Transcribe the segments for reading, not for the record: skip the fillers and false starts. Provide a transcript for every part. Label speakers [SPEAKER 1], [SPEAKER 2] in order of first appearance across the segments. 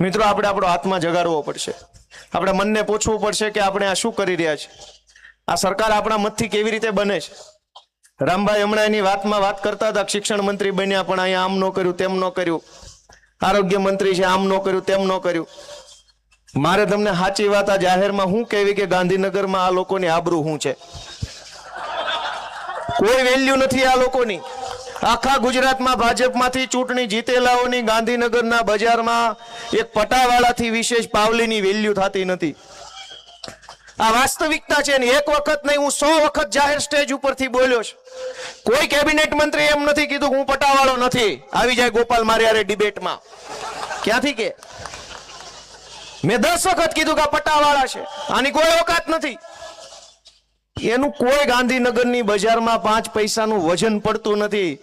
[SPEAKER 1] મિત્રો આપણે આપણો આત્મા જગાડવો પડશે, આપણે મનને પૂછવું પડશે કે આપણે આ શું કરી રહ્યા છીએ, આ સરકાર આપણા મતથી કેવી રીતે બને છે। રામભાઈ હમણાં એની વાતમાં વાત કરતા હતા, શિક્ષણ મંત્રી બન્યા પણ અહીંયા આમ ન કર્યું તેમ ન કર્યું, આરોગ્ય મંત્રી છે આમ ન કર્યું તેમ ન કર્યું। મારે તમને સાચી વાત આ જાહેરમાં હું કહેવી કે ગાંધીનગરમાં આ લોકોની આબરૂ શું છે, કોઈ વેલ્યુ નથી આ લોકોની। આખા ગુજરાતમાં ભાજપમાંથી ચૂંટણી જીતેલાઓની ગાંધીનગરના બજારમાં એક પટાવાળાથી વિશેષ પાવલીની વેલ્યુ થતી નથી। આ વાસ્તવિકતા છે ને, એક વખત નહીં હું 100 વખત જાહેર સ્ટેજ ઉપરથી બોલ્યો છું। કોઈ કેબિનેટ મંત્રી એમ નથી કીધું હું પટાવાળો નથી, આવી જાય ગોપાલ મારે યારે ડિબેટમાં, ક્યાંથી કે મેં 10 વખત કીધું કે પટાવાળા છે, આની કોઈ ઓકાત નથી। એનું કોઈ ગાંધીનગરની બજારમાં 5 પૈસાનું વજન પડતું નથી।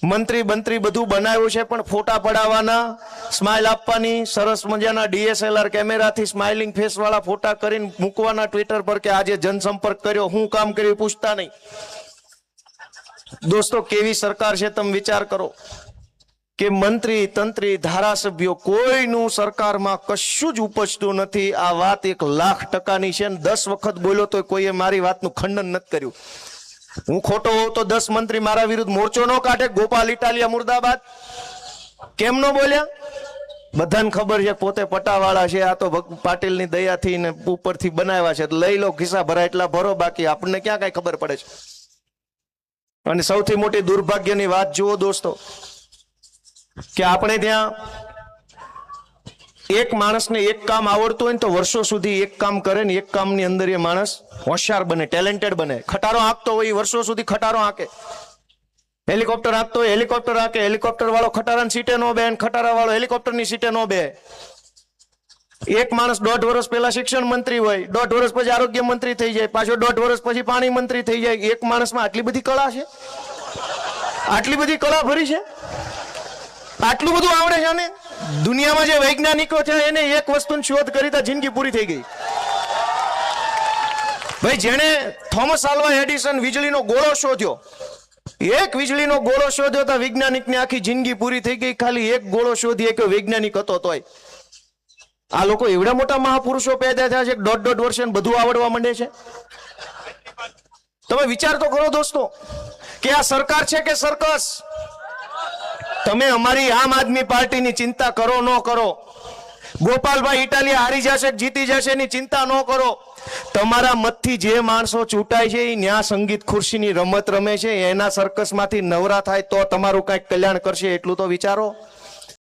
[SPEAKER 1] મંત્રી બંત્રી બધું બનાવ્યું છે પણ ફોટા પડાવવાના, સ્માઇલ આપવાની, સરસ મજાના DSLR કેમેરાથી સ્માઇલિંગ ફેસ વાળા ફોટા કરીને મૂકવાના ટ્વિટર પર કે આજે જનસંપર્ક કર્યો, હું કામ કર્યું પૂછતા નહીં। દોસ્તો કેવી સરકાર છે તમે વિચાર કરો કે મંત્રી તંત્રી ધારાસભ્યો કોઈનું સરકારમાં કશું જ ઉપજતું નથી। આ વાત 1,00,000% છે ને 10 વખત બોલ્યો તો કોઈએ મારી વાતનું ખંડન નથી કર્યું। હું ખોટો હોઉં તો 10 મંત્રી મારા વિરુદ્ધ મોરચો ન કાઢે, ગોપાલ ઇટાલિયા મુર્દાબાદ કેમ ન બોલ્યા? બધાને ખબર છે પોતે પટાવાળા છે, આ તો પાટીલની દયાથી ને ઉપરથી બનાવ્યા છે, લઈ લો ખિસ્સા ભરા એટલા ભરો, બાકી આપણને ક્યાં કઈ ખબર પડે છે। અને સૌથી મોટી દુર્ભાગ્યની વાત જુઓ દોસ્તો કે આપણે ત્યાં એક માણસને એક કામ આવડતું હોય ને તો વર્ષો સુધી એક કામ કરે ને એક કામની અંદર એ માણસ હોશિયાર બને, ટેલેન્ટેડ બને। ખટારો હાંકતો હોય એ વર્ષો સુધી ખટારો હાંકે, હેલિકોપ્ટર હાંકતો હોય હેલિકોપ્ટર હાંકે, હેલિકોપ્ટર વાળો ખટારાની સીટે નો બે, ખટારા વાળો હેલિકોપ્ટરની સીટે નો બે। એક માણસ 1.5 વર્ષ પહેલા શિક્ષણ મંત્રી હોય, 1.5 વર્ષ પછી આરોગ્ય મંત્રી થઈ જાય, પાછો 1.5 વર્ષ પછી પાણી મંત્રી થઈ જાય। એક માણસમાં આટલી બધી કળા છે, આટલી બધી કળા ભરી છે, આટલું બધું આવડે છે। અને દુનિયામાં જે વૈજ્ઞાનિકો છે એને એક વસ્તુની શોધ કરી તો જિંદગી પૂરી થઈ ગઈ। ભાઈ જેણે થોમસ આલ્વા એડિસન વીજળીનો ગોળો શોધ્યો, એક વીજળીનો ગોળો શોધ્યો તો વૈજ્ઞાનિકની આખી જિંદગી પૂરી થઈ ગઈ, ખાલી એક ગોળો શોધી કે વૈજ્ઞાનિક હતો તોય। આ લોકો એવડા મોટા મહાપુરુષો પેદા થયા છે કે 1.5 વર્ષે બધું આવડવા માંડે છે। તમે વિચાર તો કરો દોસ્તો કે આ સરકાર છે કે સર્કસ? તમે અમારી આમ આદમી પાર્ટીની ચિંતા કરો ન કરો, ગોપાલભાઈ ઇટાલિયા હારી જશે જીતી જશે એની ચિંતા ન કરો, તમારા મતથી જે માણસો ચૂંટાય છે એ ન્યા સંગીત ખુરશીની રમત રમે છે, એના સર્કસમાંથી નવરા થાય તો તમારું કઈક કલ્યાણ કરશે, એટલું તો વિચારો।